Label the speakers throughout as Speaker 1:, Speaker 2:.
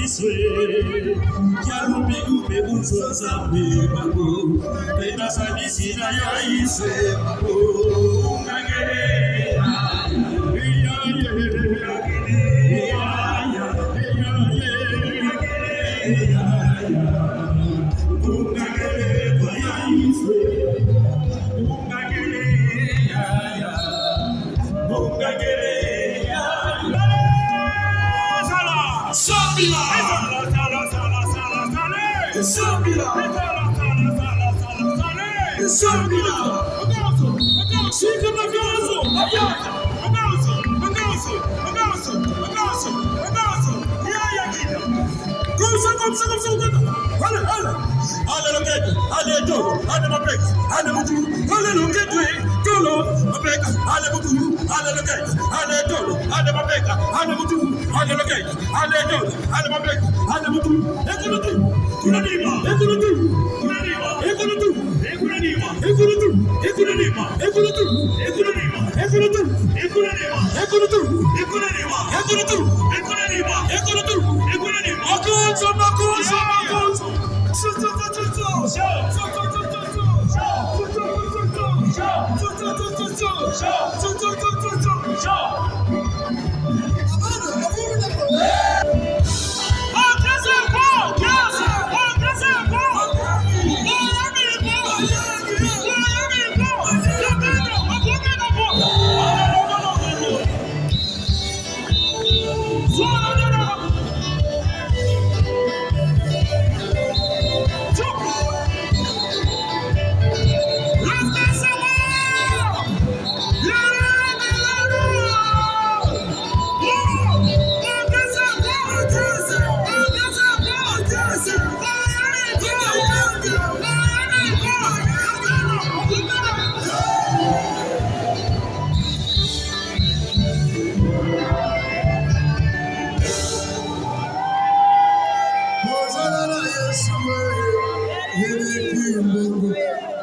Speaker 1: iswe Kialubi ube uzoza bebo Tena sanisi na ya iswe Ungagere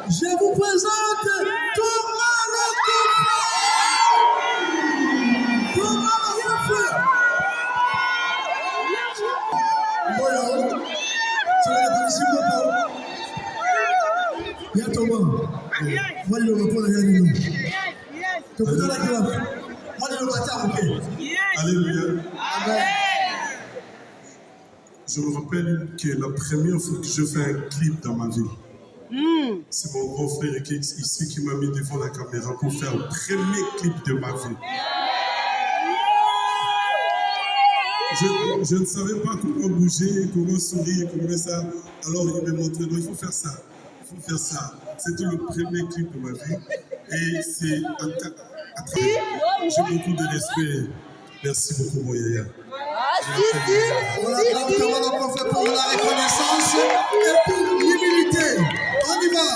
Speaker 2: Je vous présente Thomas le Thomas le frère. Voilà. C'est la police de Il y a Thomas. Moi, je le reprends derrière nous. Que vous avez la grave. Moi, je le bâtard, ok.
Speaker 1: Alléluia.
Speaker 2: Amen.
Speaker 1: Je me rappelle que la première fois que je fais un clip dans ma vie, c'est mon grand frère ici qui m'a mis devant la caméra pour faire le premier clip de ma vie. Je ne savais pas comment bouger, comment sourire, comment ça. Alors il m'a montré, non, il faut faire ça. Il faut faire ça. C'était le premier clip de ma vie. Et c'est à travers. J'ai beaucoup de respect. Merci beaucoup, mon yaya.
Speaker 2: On l'acclame comme on a fait pour la reconnaissance et pour l'humilité. On y va.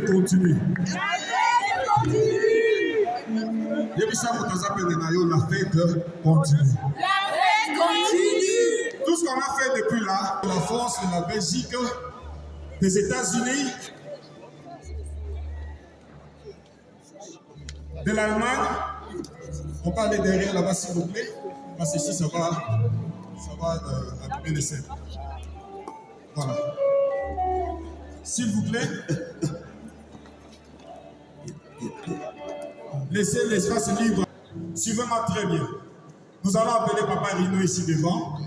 Speaker 1: Continue. La fête continue.
Speaker 3: La fête continue.
Speaker 1: Tout ce qu'on a fait depuis là,
Speaker 2: De la France, de la Belgique,
Speaker 1: des États-Unis, de l'Allemagne,
Speaker 2: on peut aller derrière là-bas s'il vous plaît, parce que ici ça va abîmer les scènes. Voilà. S'il vous plaît, laissez l'espace libre. Suivez-moi très bien. Nous allons appeler Papa Rino ici devant.